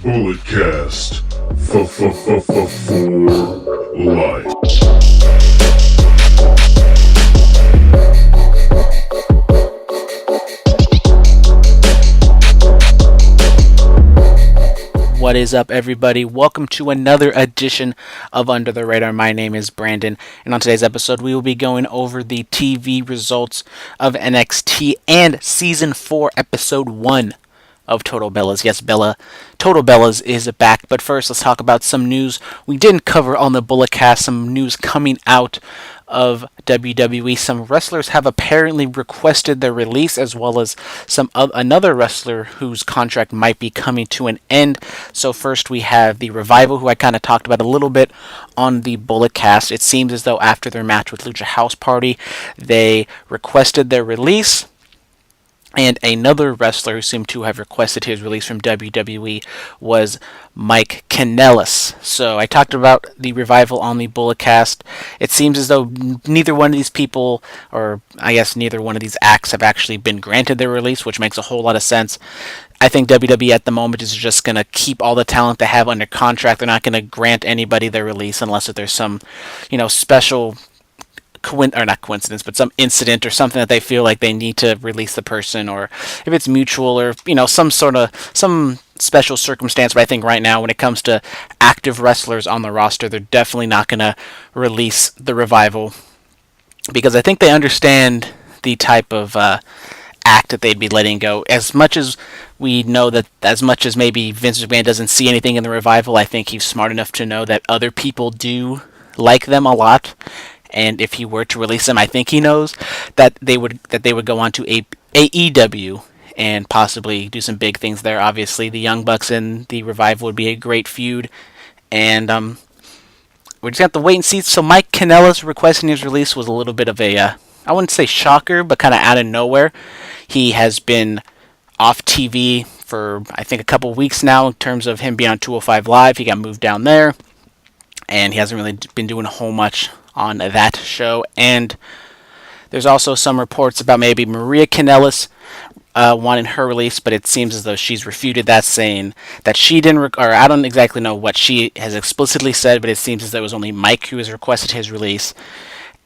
Bulletcast for life. What is up, everybody? Welcome to another edition of Under the Radar. My name is Brandon, and on today's episode, we will be going over the TV results of NXT and Season 4, Episode 1 of Total Bellas. Yes, Total Bellas is back, but first, let's talk about some news we didn't cover on the Bulletcast, some news coming out of WWE. Some wrestlers have apparently requested their release, as well as another wrestler whose contract might be coming to an end. So first we have the Revival, who I kind of talked about a little bit on the Bulletcast. It seems as though after their match with Lucha House Party, they requested their release. And another wrestler who seemed to have requested his release from WWE was Mike Kanellis. So I talked about the Revival on the Bulletcast. It seems as though neither one of these people, or I guess neither one of these acts, have actually been granted their release, which makes a whole lot of sense. I think WWE at the moment is just going to keep all the talent they have under contract. They're not going to grant anybody their release unless if there's some, special not coincidence, but some incident or something that they feel like they need to release the person, or if it's mutual, or some special circumstance. But I think right now, when it comes to active wrestlers on the roster, they're definitely not going to release the Revival, because I think they understand the type of act that they'd be letting go. As much as we know that, as much as maybe Vince McMahon doesn't see anything in the Revival, I think he's smart enough to know that other people do like them a lot. And if he were to release them, I think he knows that they would go on to AEW and possibly do some big things there. Obviously, the Young Bucks and the Revival would be a great feud, and we're just going to have to wait and see. So Mike Kanellis requesting his release was a little bit of a, I wouldn't say shocker, but kind of out of nowhere. He has been off TV for, I think, a couple of weeks now in terms of him being on 205 Live. He got moved down there, and he hasn't really been doing a whole much on that show. And there's also some reports about maybe Maria Kanellis wanting her release, but it seems as though she's refuted that, saying that she didn't, or I don't exactly know what she has explicitly said, but it seems as though it was only Mike who has requested his release.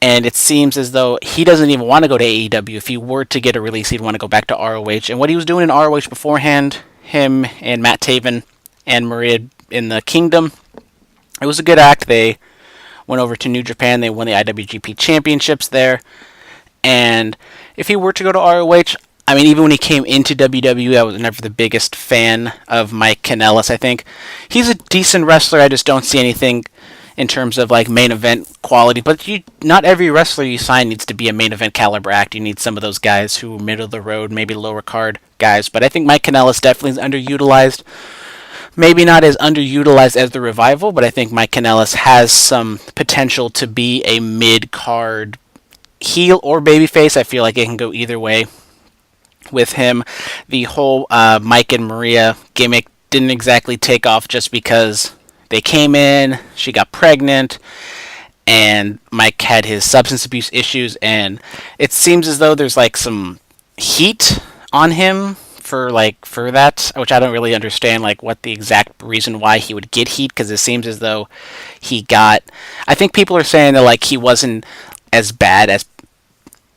And it seems as though he doesn't even want to go to AEW. If he were to get a release, he'd want to go back to ROH. And what he was doing in ROH beforehand, him and Matt Taven and Maria in the Kingdom, it was a good act. They went over to New Japan. They won the IWGP Championships there. And if he were to go to ROH, I mean, even when he came into WWE, I was never the biggest fan of Mike Kanellis. I think he's a decent wrestler. I just don't see anything in terms of like main event quality. But not every wrestler you sign needs to be a main event caliber act. You need some of those guys who are middle of the road, maybe lower card guys. But I think Mike Kanellis definitely is underutilized. Maybe not as underutilized as the Revival, but I think Mike Kanellis has some potential to be a mid-card heel or babyface. I feel like it can go either way with him. The whole Mike and Maria gimmick didn't exactly take off just because they came in, she got pregnant, and Mike had his substance abuse issues, and it seems as though there's like some heat on him for that, which I don't really understand, like what the exact reason why he would get heat, because it seems as though I think people are saying that like he wasn't as bad as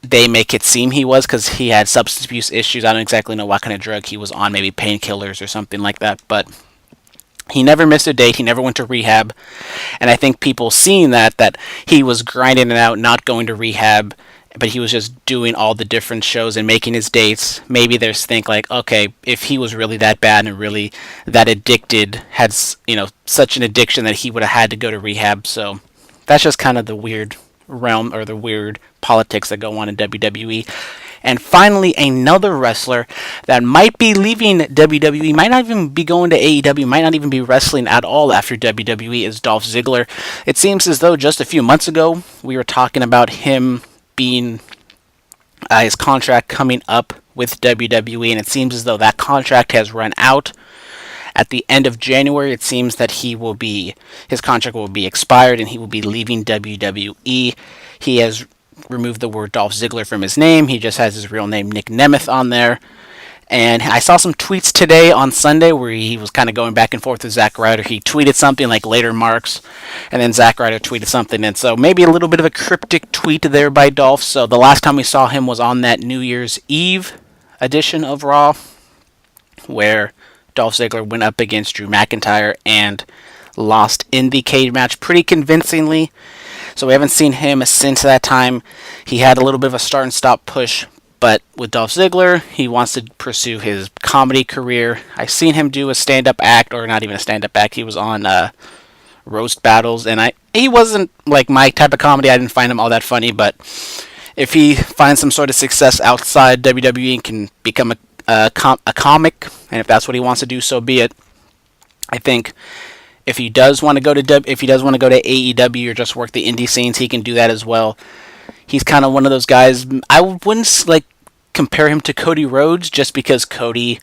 they make it seem he was, because he had substance abuse issues. I don't exactly know what kind of drug he was on, maybe painkillers or something like that, but he never missed a date, he never went to rehab, and I think people seeing that he was grinding it out, not going to rehab, but he was just doing all the different shows and making his dates. Maybe there's think like, okay, if he was really that bad and really that addicted, had such an addiction that he would have had to go to rehab. So that's just kind of the weird realm, or the weird politics that go on in WWE. And finally, another wrestler that might be leaving WWE, might not even be going to AEW, might not even be wrestling at all after WWE, is Dolph Ziggler. It seems as though just a few months ago we were talking about him being his contract coming up with WWE, and it seems as though that contract has run out at the end of January. It seems that his contract will be expired and he will be leaving WWE. He has removed the word Dolph Ziggler from his name. He just has his real name, Nick Nemeth, on there. And I saw some tweets today on Sunday where he was kind of going back and forth with Zack Ryder. He tweeted something like later marks, and then Zack Ryder tweeted something. And so maybe a little bit of a cryptic tweet there by Dolph. So the last time we saw him was on that New Year's Eve edition of Raw, where Dolph Ziggler went up against Drew McIntyre and lost in the cage match pretty convincingly. So we haven't seen him since that time. He had a little bit of a start and stop push, but with Dolph Ziggler, he wants to pursue his comedy career. I've seen him do a stand-up act, or not even a stand-up act. He was on Roast Battles, and he wasn't like my type of comedy. I didn't find him all that funny, but if he finds some sort of success outside WWE and can become a comic, and if that's what he wants to do, so be it. I think if he does want to go to AEW or just work the indie scenes, he can do that as well. He's kind of one of those guys. I wouldn't like compare him to Cody Rhodes just because Cody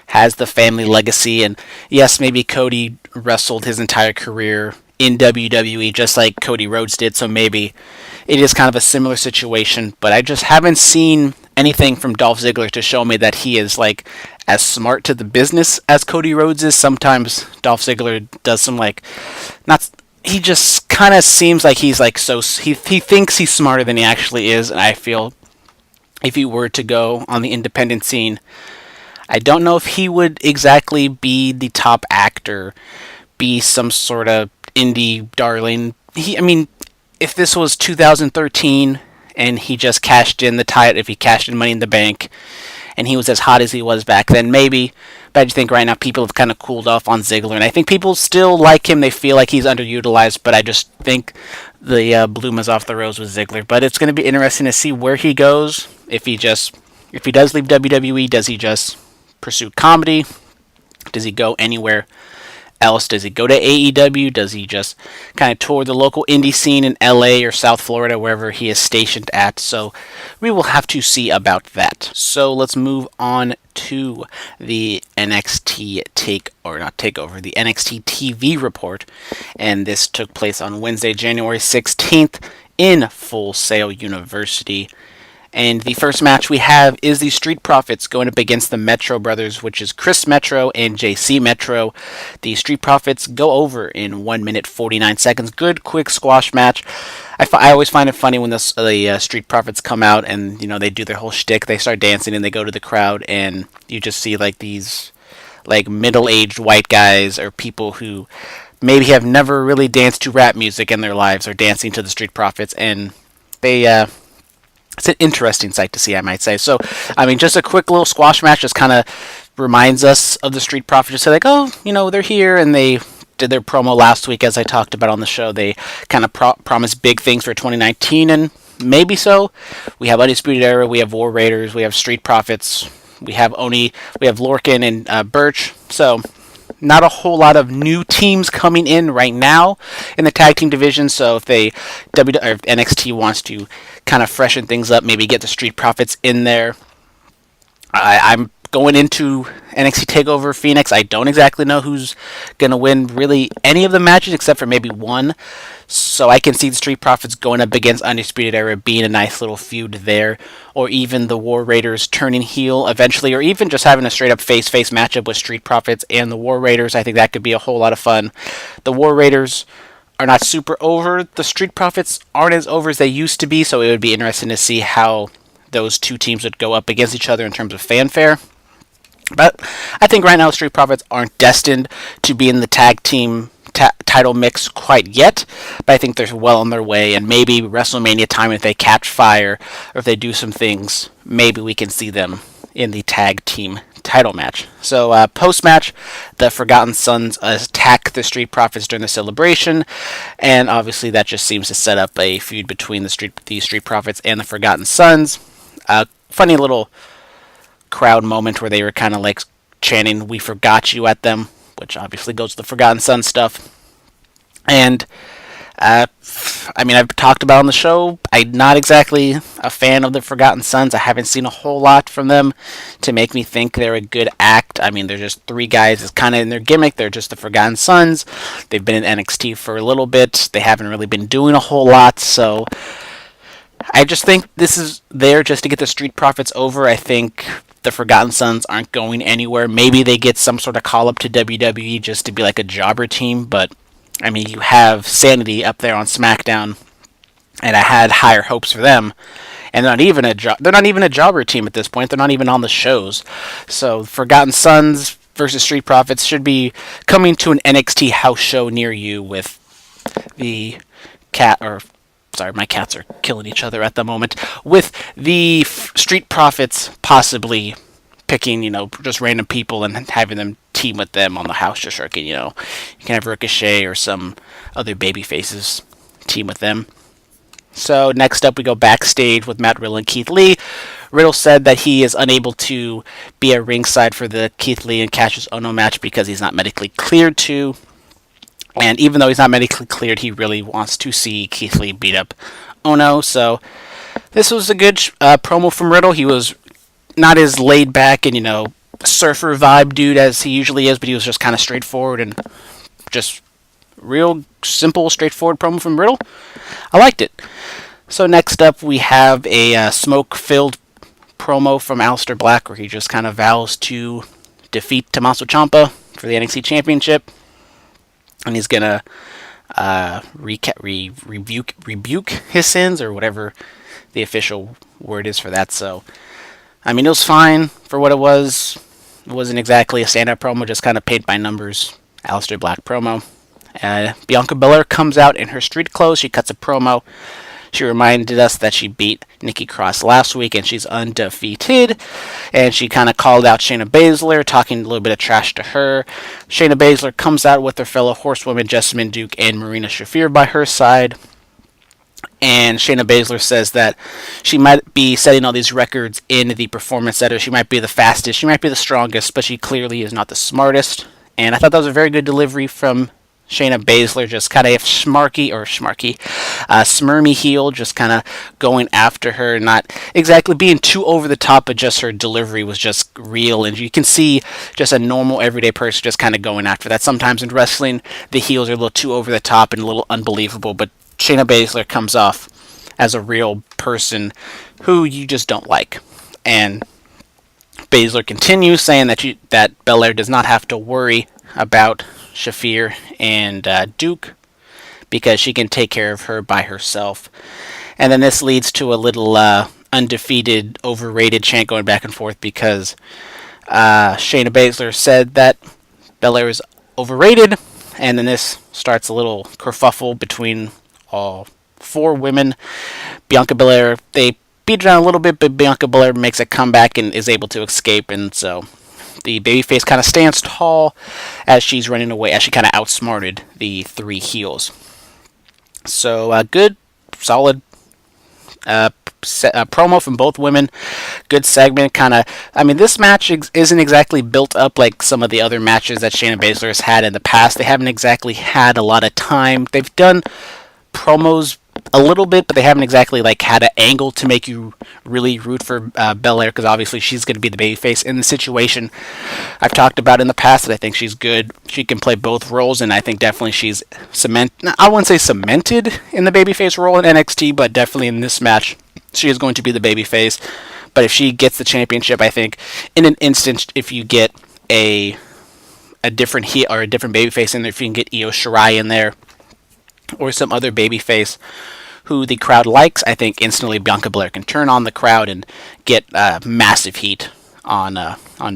has the family legacy, and yes, maybe Cody wrestled his entire career in WWE just like Cody Rhodes did, so maybe it is kind of a similar situation, but I just haven't seen anything from Dolph Ziggler to show me that he is like as smart to the business as Cody Rhodes is. Sometimes Dolph Ziggler does some he just kind of seems like he's like he thinks he's smarter than he actually is, and I feel if he were to go on the independent scene, I don't know if he would exactly be the top actor, be some sort of indie darling. If this was 2013 and he just cashed in the title, if he cashed in Money in the Bank and he was as hot as he was back then, maybe. But I just think right now people have kind of cooled off on Ziggler, and I think people still like him. They feel like he's underutilized, but I just think the bloom is off the rose with Ziggler. But it's going to be interesting to see where he goes. If he does leave WWE, does he just pursue comedy? Does he go anywhere else? Does he go to AEW? Does he just kind of tour the local indie scene in LA or South Florida, wherever he is stationed at? So we will have to see about that. So let's move on to the NXT the NXT TV report. And this took place on Wednesday, January 16th in Full Sail University. And the first match we have is the Street Profits going up against the Metro Brothers, which is Chris Metro and JC Metro. The Street Profits go over in 1 minute 49 seconds. Good, quick squash match. I always find it funny when the Street Profits come out and they do their whole shtick. They start dancing and they go to the crowd, and you just see like these like middle-aged white guys or people who maybe have never really danced to rap music in their lives are dancing to the Street Profits, and it's an interesting sight to see, I might say. So, just a quick little squash match just kind of reminds us of the Street Profits. Just say like, oh, they're here, and they did their promo last week, as I talked about on the show. They kind of promised big things for 2019, and maybe so. We have Undisputed Era, we have War Raiders, we have Street Profits, we have Lorcan and Birch. So, not a whole lot of new teams coming in right now in the tag team division. So if NXT wants to kind of freshen things up, maybe get the Street Profits in there. I'm going into NXT Takeover Phoenix. I don't exactly know who's going to win really any of the matches except for maybe one. So I can see the Street Profits going up against Undisputed Era being a nice little feud there, or even the War Raiders turning heel eventually, or even just having a straight up face-face matchup with Street Profits and the War Raiders. I think that could be a whole lot of fun. The War Raiders are not super over. The Street Profits aren't as over as they used to be, so it would be interesting to see how those two teams would go up against each other in terms of fanfare. But I think right now Street Profits aren't destined to be in the tag team title mix quite yet, but I think they're well on their way, and maybe WrestleMania time, if they catch fire or if they do some things, maybe we can see them in the tag team title match. So post-match, the Forgotten Sons attack the Street Profits during the celebration, and obviously that just seems to set up a feud between the Street Profits and the Forgotten Sons. Funny little crowd moment where they were kind of like chanting "We forgot you" at them, which obviously goes to the Forgotten Son stuff. And I've talked about on the show, I'm not exactly a fan of the Forgotten Sons. I haven't seen a whole lot from them to make me think they're a good act. They're just three guys. It's kind of in their gimmick. They're just the Forgotten Sons. They've been in NXT for a little bit. They haven't really been doing a whole lot, so I just think this is there just to get the Street Profits over. I think the Forgotten Sons aren't going anywhere. Maybe they get some sort of call up to WWE just to be like a jobber team, but I mean, you have Sanity up there on SmackDown, and I had higher hopes for them. And they're not even a jobber team at this point. They're not even on the shows. So Forgotten Sons versus Street Profits should be coming to an NXT house show near you with the cat or sorry, my cats are killing each other at the moment. With the Street Profits possibly picking, just random people and having them team with them on the house show circuit. You can have Ricochet or some other baby faces team with them. So next up, we go backstage with Matt Riddle and Keith Lee. Riddle said that he is unable to be at ringside for the Keith Lee and Kassius Ohno match because he's not medically cleared to. And even though he's not medically cleared, he really wants to see Keith Lee beat up Ohno. So this was a good promo from Riddle. He was not as laid back and, surfer vibe dude as he usually is, but he was just kind of straightforward and just real simple, straightforward promo from Riddle. I liked it. So next up, we have a smoke-filled promo from Aleister Black where he just kind of vows to defeat Tommaso Ciampa for the NXT Championship. And he's going to rebuke his sins, or whatever the official word is for that. So, I mean, it was fine for what it was. It wasn't exactly a stand-up promo, just kind of paint by numbers Aleister Black promo. Bianca Belair comes out in her street clothes. She cuts a promo. She reminded us that she beat Nikki Cross last week and she's undefeated. And she kind of called out Shayna Baszler, talking a little bit of trash to her. Shayna Baszler comes out with her fellow horsewomen, Jessamine Duke and Marina Shafir by her side. And Shayna Baszler says that she might be setting all these records in the performance center. She might be the fastest, she might be the strongest, but she clearly is not the smartest. And I thought that was a very good delivery from Shayna Baszler, just kind of smirmy heel, just kind of going after her, not exactly being too over the top, but just her delivery was just real, and you can see just a normal everyday person just kind of going after that. Sometimes in wrestling, the heels are a little too over the top and a little unbelievable, but Shayna Baszler comes off as a real person who you just don't like. And Baszler continues saying that Belair does not have to worry about Shafir and Duke because she can take care of her by herself. And then this leads to a little undefeated, overrated chant going back and forth because Shayna Baszler said that Belair is overrated, and then this starts a little kerfuffle between all four women. Bianca Belair, they beat her down a little bit, but Bianca Belair makes a comeback and is able to escape, and so the babyface kind of stands tall as she's running away, as she kind of outsmarted the three heels. So, good, solid promo from both women. Good segment, kind of. I mean, this match isn't exactly built up like some of the other matches that Shayna Baszler has had in the past. They haven't exactly had a lot of time. They've done promos a little bit, but they haven't exactly had an angle to make you really root for Belair, because obviously she's going to be the babyface in the situation. I've talked about in the past that I think she's good. She can play both roles, and I think definitely she's I wouldn't say cemented in the babyface role in NXT, but definitely in this match she is going to be the babyface. But if she gets the championship, I think in an instant, if you get a different heel or a different babyface in there, if you can get Io Shirai in there, or some other babyface who the crowd likes, I think instantly Bianca Belair can turn on the crowd and get massive heat on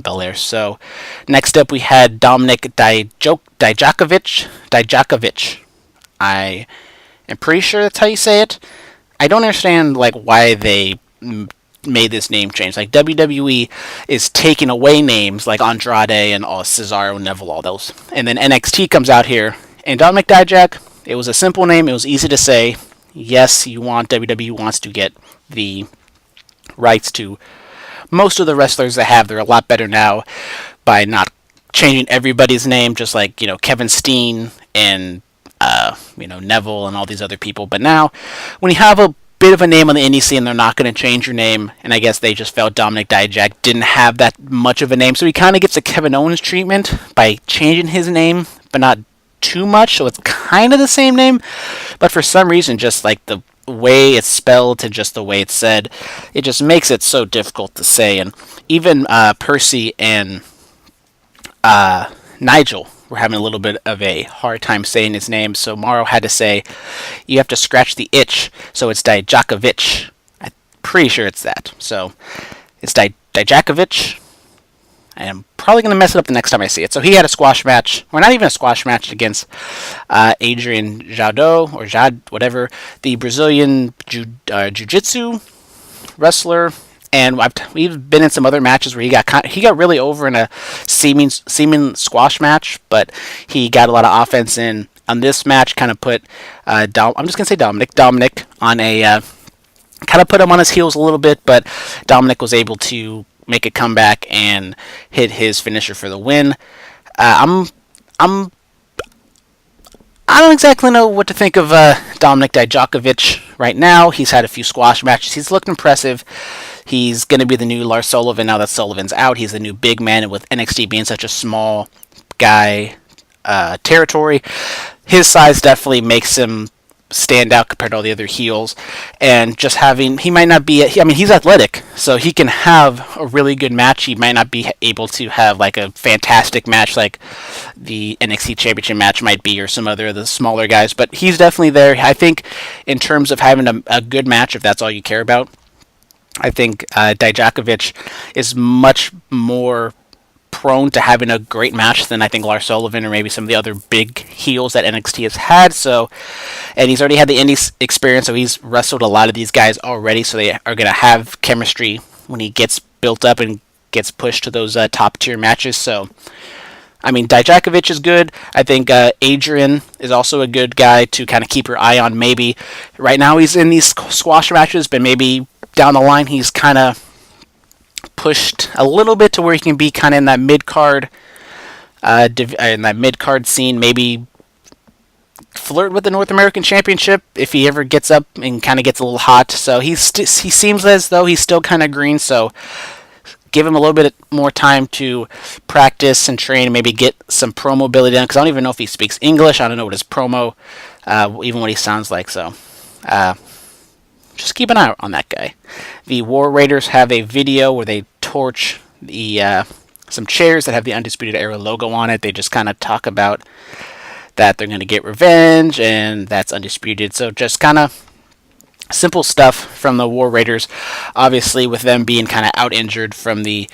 Belair. So next up we had Dominik Dijakovic. I am pretty sure that's how you say it. I don't understand why they made this name change. WWE is taking away names like Andrade and Cesaro, Neville, all those, and then NXT comes out here and Dominik Dijak. It was a simple name. It was easy to say. Yes, WWE wants to get the rights to most of the wrestlers they have. They're a lot better now by not changing everybody's name, just like Kevin Steen and Neville and all these other people. But now, when you have a bit of a name on the indie scene, they're not going to change your name. And I guess they just felt Dominik Dijak didn't have that much of a name, so he kind of gets a Kevin Owens treatment by changing his name, but not too much, so it's kind of the same name, but for some reason, just the way it's spelled to just the way it's said, it just makes it so difficult to say. And even Percy and Nigel were having a little bit of a hard time saying his name, so Morrow had to say, you have to scratch the itch, so it's Dijakovic. I'm pretty sure it's that. So it's Dijakovic. I'm probably going to mess it up the next time I see it. So he had a squash match, or not even a squash match, against Adrian Jadot, or Jad, whatever, the Brazilian jiu-jitsu wrestler. And we've been in some other matches where he got really over in a seeming squash match, but he got a lot of offense in. On this match, kind of put I'm just gonna say Dominic on a kind of put him on his heels a little bit, but Dominic was able to make a comeback and hit his finisher for the win. I don't exactly know what to think of Dominik Dijakovic right now. He's had a few squash matches. He's looked impressive. He's going to be the new Lars Sullivan now that Sullivan's out. He's the new big man, and with NXT being such a small guy territory, his size definitely makes him stand out compared to all the other heels. And just he might not be, he's athletic, so he can have a really good match. He might not be able to have like a fantastic match like the NXT Championship match might be, or some other of the smaller guys, but he's definitely there. I think in terms of having a good match, if that's all you care about, I think Dijakovic is much more prone to having a great match than I think Lars Sullivan or maybe some of the other big heels that NXT has had. So, and he's already had the Indies experience, so he's wrestled a lot of these guys already, so they are going to have chemistry when he gets built up and gets pushed to those top tier matches. So, Dijakovic is good. I think Adrian is also a good guy to kind of keep your eye on. Maybe right now he's in these squash matches, but maybe down the line he's kind of pushed a little bit to where he can be kind of in that mid-card scene, maybe flirt with the North American Championship if he ever gets up and kind of gets a little hot. So he seems as though he's still kind of green, so give him a little bit more time to practice and train and maybe get some promo ability done, because I don't even know if he speaks English. I don't know what his promo, even what he sounds like, so just keep an eye on that guy. The War Raiders have a video where they torch some chairs that have the Undisputed Era logo on it. They just kind of talk about that they're going to get revenge, and that's undisputed. So just kind of simple stuff from the War Raiders. Obviously, with them being kind of out injured from the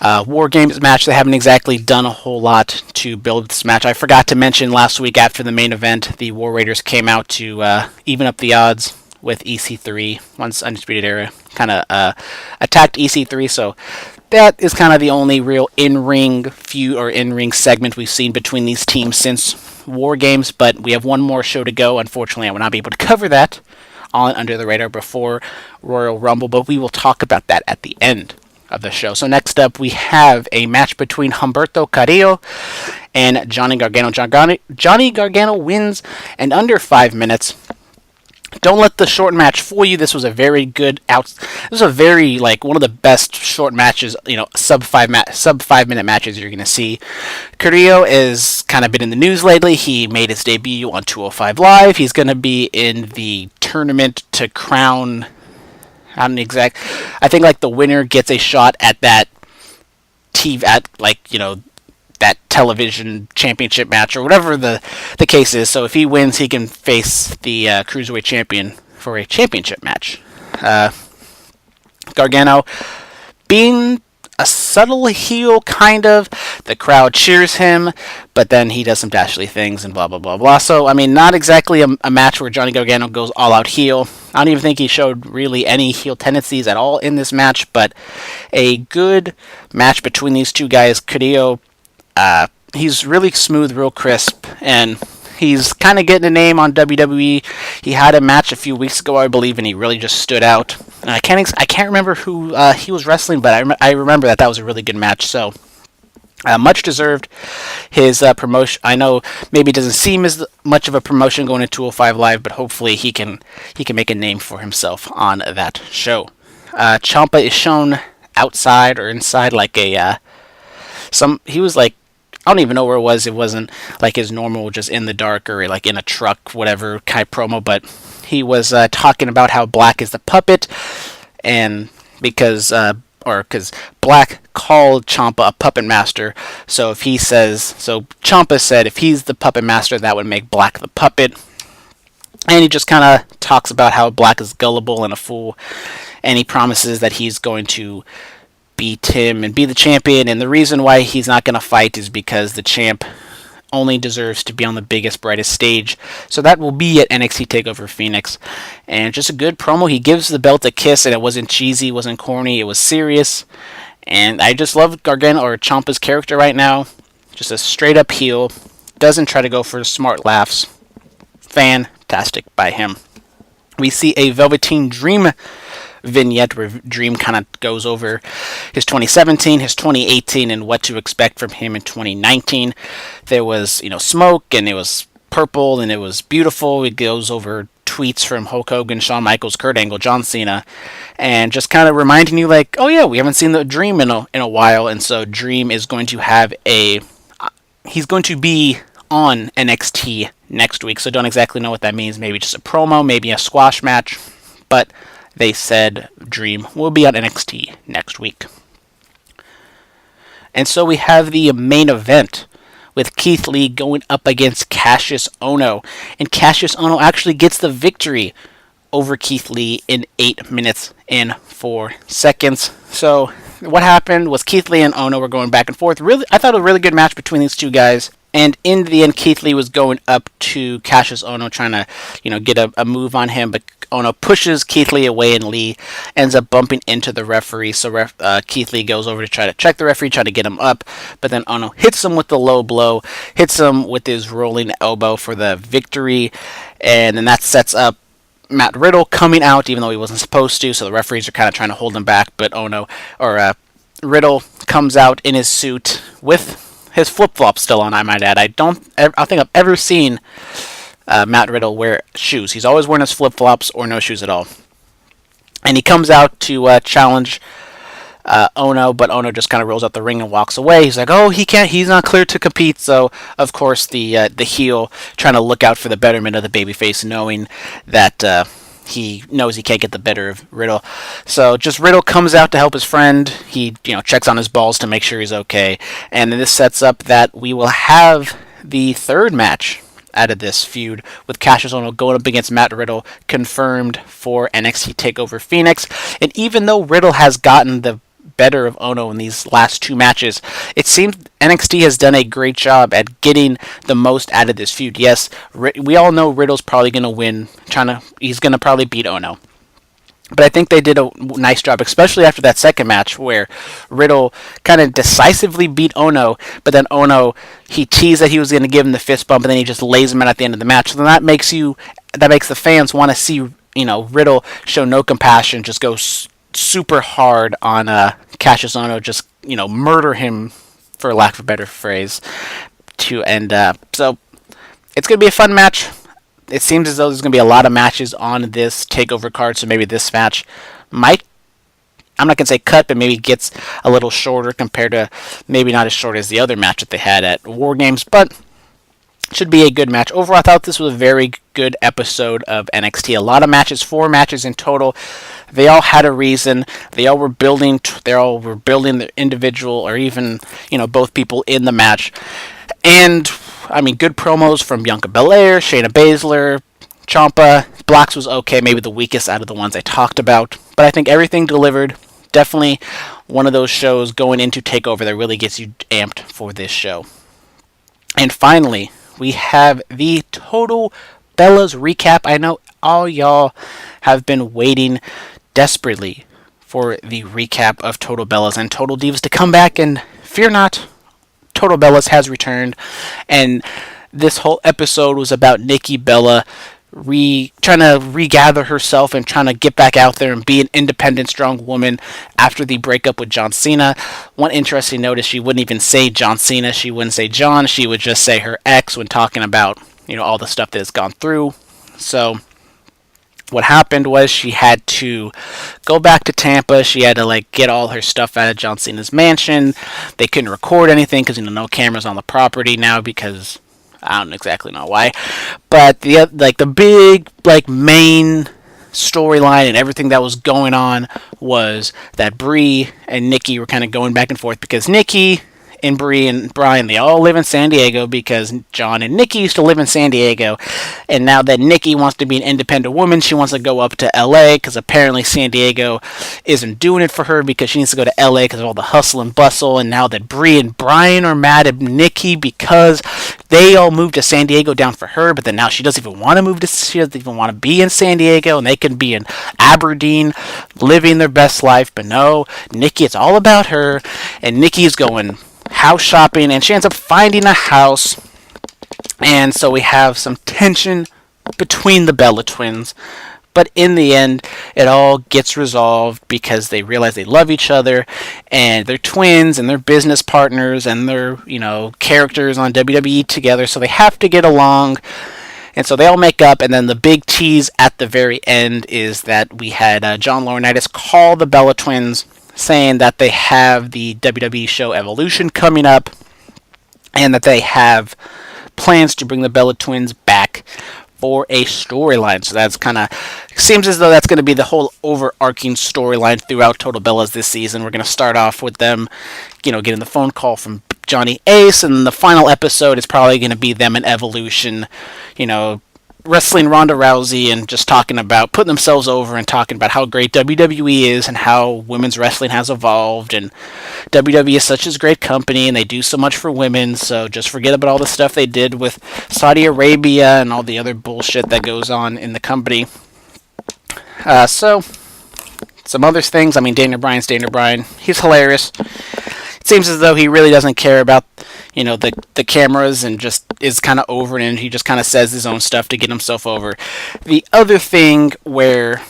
War Games match, they haven't exactly done a whole lot to build this match. I forgot to mention last week after the main event, the War Raiders came out to even up the odds with EC3 once Undisputed Era kind of attacked EC3. So that is kind of the only real in-ring feud or in-ring segment we've seen between these teams since War Games. But we have one more show to go. Unfortunately, I will not be able to cover that on Under the Radar before Royal Rumble, but we will talk about that at the end of the show. So next up, we have a match between Humberto Carrillo and Johnny Gargano. Johnny Gargano wins in under 5 minutes. Don't let the short match fool you. This was a very good This was a very one of the best short matches, sub 5 minute matches you're gonna see. Carrillo has kind of been in the news lately. He made his debut on 205 Live. He's gonna be in the tournament to crown. I think the winner gets a shot at that TV that television championship match or whatever the case is. So if he wins, he can face the Cruiserweight champion for a championship match. Gargano being a subtle heel, kind of. The crowd cheers him, but then he does some dastardly things and blah, blah, blah, blah. So, not exactly a match where Johnny Gargano goes all out heel. I don't even think he showed really any heel tendencies at all in this match, but a good match between these two guys. Carrillo, he's really smooth, real crisp, and he's kind of getting a name on WWE. He had a match a few weeks ago, I believe, and he really just stood out. And I can't remember who he was wrestling, but I remember that was a really good match. So much deserved. His promotion, I know maybe it doesn't seem as much of a promotion going to 205 Live, but hopefully he can make a name for himself on that show. Ciampa is shown outside or inside he was I don't even know where it was. It wasn't like his normal, just in the dark or in a truck, whatever kind of promo, but he was talking about how Black is the puppet, and because Black called Ciampa a puppet master. So Ciampa said if he's the puppet master, that would make Black the puppet. And he just kind of talks about how Black is gullible and a fool, and he promises that he's going to beat him and be the champion. And the reason why he's not going to fight is because the champ only deserves to be on the biggest, brightest stage. So that will be at NXT TakeOver Phoenix. And just a good promo. He gives the belt a kiss, and it wasn't cheesy, it wasn't corny, it was serious. And I just love Ciampa's character right now. Just a straight up heel. Doesn't try to go for smart laughs. Fantastic by him. We see a Velveteen Dream vignette where Dream kind of goes over his 2017, his 2018, and what to expect from him in 2019. There was, smoke, and it was purple, and it was beautiful. It goes over tweets from Hulk Hogan, Shawn Michaels, Kurt Angle, John Cena, and just kind of reminding you like, oh yeah, we haven't seen the Dream in a while, and so Dream is going to have he's going to be on NXT next week, so don't exactly know what that means. Maybe just a promo, maybe a squash match, but they said Dream will be on NXT next week. And so we have the main event with Keith Lee going up against Kassius Ohno, and Kassius Ohno actually gets the victory over Keith Lee in 8 minutes and 4 seconds. So what happened was Keith Lee and Ohno were going back and forth. Really, I thought a really good match between these two guys. And in the end, Keith Lee was going up to Kassius Ohno, trying to, get a move on him. But Ohno pushes Keith Lee away, and Lee ends up bumping into the referee. So Keith Lee goes over to try to check the referee, try to get him up. But then Ohno hits him with the low blow, hits him with his rolling elbow for the victory. And then that sets up Matt Riddle coming out, even though he wasn't supposed to. So the referees are kind of trying to hold him back. But Riddle comes out in his suit with his flip-flops still on, I might add. I don't think I've ever seen Matt Riddle wear shoes. He's always wearing his flip-flops or no shoes at all. And he comes out to challenge Ohno, but Ohno just kind of rolls out the ring and walks away. He's like, oh, he's not clear to compete. So, of course, the heel trying to look out for the betterment of the babyface, knowing that he knows he can't get the better of Riddle. So just Riddle comes out to help his friend. He, checks on his balls to make sure he's okay. And then this sets up that we will have the third match out of this feud with Kassius Ohno going up against Matt Riddle, confirmed for NXT TakeOver Phoenix. And even though Riddle has gotten the better of Ohno in these last two matches, it seems NXT has done a great job at getting the most out of this feud. Yes, we all know Riddle's probably going to win. He's going to probably beat Ohno. But I think they did a nice job, especially after that second match where Riddle kind of decisively beat Ohno, but then Ohno, he teased that he was going to give him the fist bump, and then he just lays him out at the end of the match. So then that makes the fans want to see, Riddle show no compassion, just go super hard on Kassius Ohno, just murder him, for lack of a better phrase, to end up. So it's gonna be a fun match. It seems as though there's gonna be a lot of matches on this takeover card, so maybe this match might, I'm not gonna say cut, but maybe gets a little shorter compared to, maybe not as short as the other match that they had at War Games, but should be a good match. Overall, I thought this was a very good episode of NXT. A lot of matches, 4 matches in total. They all had a reason. They all were building the individual, or even, both people in the match. And, good promos from Bianca Belair, Shayna Baszler, Ciampa. Black's was okay, maybe the weakest out of the ones I talked about. But I think everything delivered. Definitely one of those shows going into TakeOver that really gets you amped for this show. And finally, we have the Total Bellas recap. I know all y'all have been waiting desperately for the recap of Total Bellas and Total Divas to come back, and fear not, Total Bellas has returned. And this whole episode was about Nikki Bella trying to regather herself and trying to get back out there and be an independent, strong woman after the breakup with John Cena. One interesting note is she wouldn't even say John Cena. She wouldn't say John. She would just say her ex when talking about, all the stuff that has gone through. So what happened was she had to go back to Tampa. She had to get all her stuff out of John Cena's mansion. They couldn't record anything because no cameras on the property now because I don't exactly know why, but the big main storyline and everything that was going on was that Brie and Nikki were kind of going back and forth because Nikki and Brie and Bryan, they all live in San Diego because John and Nikki used to live in San Diego. And now that Nikki wants to be an independent woman, she wants to go up to LA because apparently San Diego isn't doing it for her because she needs to go to LA because of all the hustle and bustle. And now that Brie and Bryan are mad at Nikki because they all moved to San Diego down for her, but then now she doesn't even want to move to, she doesn't even want to be in San Diego, and they can be in Aberdeen living their best life. But no, Nikki, it's all about her, and Nikki's going house shopping, and she ends up finding a house, and so we have some tension between the Bella twins, but in the end it all gets resolved because they realize they love each other and they're twins and they're business partners and they're characters on WWE together, so they have to get along. And so they all make up, and then the big tease at the very end is that we had John Laurinaitis call the Bella twins saying that they have the WWE show Evolution coming up and that they have plans to bring the Bella twins back for a storyline. So that's kind of seems as though that's going to be the whole overarching storyline throughout Total Bellas this season. We're going to start off with them, getting the phone call from Johnny Ace, and the final episode is probably going to be them in Evolution, wrestling Ronda Rousey and just talking about putting themselves over and talking about how great WWE is and how women's wrestling has evolved, and WWE is such a great company and they do so much for women, so just forget about all the stuff they did with Saudi Arabia and all the other bullshit that goes on in the company. So some other things, Daniel Bryan's Daniel Bryan. He's hilarious. It seems as though he really doesn't care about the cameras and just is kind of over it, and he just kind of says his own stuff to get himself over. The other thing where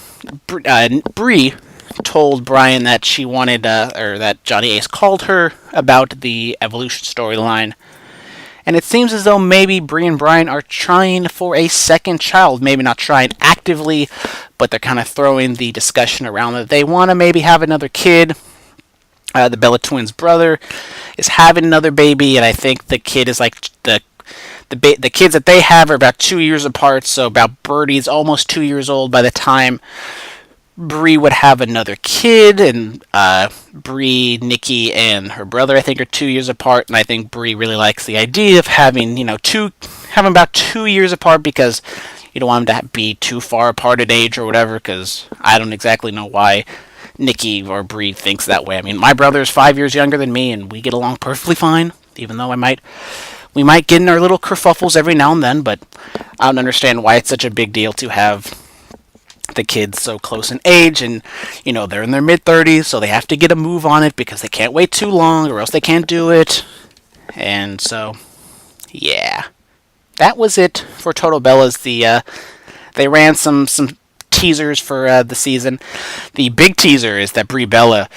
Brie told Bryan that she wanted, or that Johnny Ace called her about the Evolution storyline, and it seems as though maybe Brie and Bryan are trying for a second child. Maybe not trying actively, but they're kind of throwing the discussion around that they want to maybe have another kid. The Bella twins' brother is having another baby, and I think the kid is like the kids that they have are about 2 years apart. So about Birdie's almost 2 years old by the time Brie would have another kid, and Brie, Nikki, and her brother I think are 2 years apart, and I think Brie really likes the idea of having having about 2 years apart because you don't want them to be too far apart in age or whatever. Because I don't exactly know why Nikki or Brie thinks that way. My brother is 5 years younger than me, and we get along perfectly fine, even though we might get in our little kerfuffles every now and then, but I don't understand why it's such a big deal to have the kids so close in age, and they're in their mid-30s, so they have to get a move on it because they can't wait too long or else they can't do it. And so yeah, that was it for Total Bellas. They ran some teasers for the season. The big teaser is that Brie Bella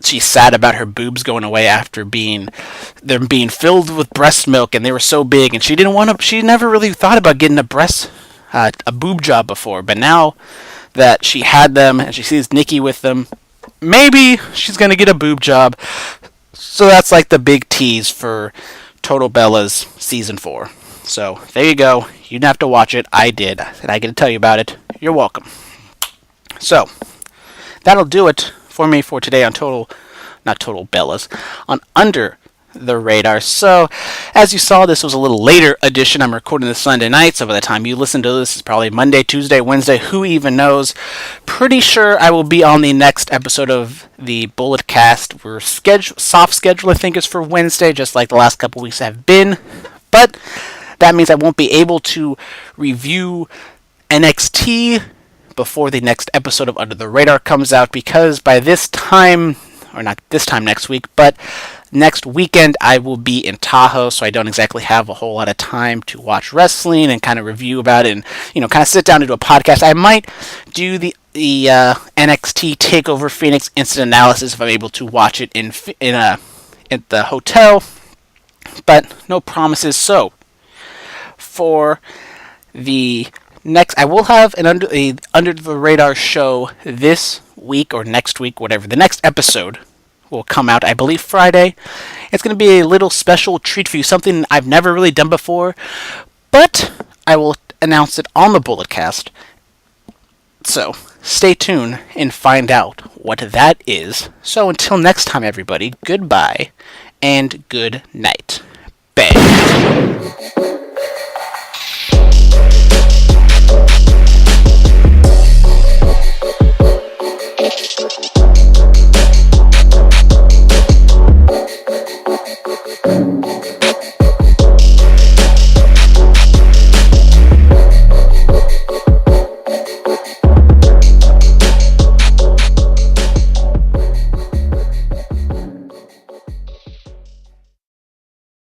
she's sad about her boobs going away after them being filled with breast milk, and they were so big, and she never really thought about getting a boob job before, but now that she had them and she sees Nikki with them, maybe she's gonna get a boob job. So that's like the big tease for Total Bellas season 4. So there you go. You didn't have to watch it. I did, and I get to tell you about it. You're welcome. So that'll do it for me for today on not Total Bellas, on Under the Radar. So as you saw, this was a little later edition. I'm recording this Sunday night, so by the time you listen to this, it's probably Monday, Tuesday, Wednesday, who even knows. Pretty sure I will be on the next episode of the Bullet Cast. We're soft schedule, I think, is for Wednesday, just like the last couple weeks have been, but that means I won't be able to review NXT before the next episode of Under the Radar comes out, because by this time, or not this time next week, but next weekend I will be in Tahoe, so I don't exactly have a whole lot of time to watch wrestling and kind of review about it and, kind of sit down and do a podcast. I might do the NXT Takeover Phoenix instant analysis if I'm able to watch it at the hotel, but no promises. So for the next, I will have an Under the Radar show this week or next week, whatever. The next episode will come out, I believe, Friday. It's going to be a little special treat for you, something I've never really done before, but I will announce it on the Bulletcast. So, stay tuned and find out what that is. So, until next time, everybody, goodbye and good night. Bang.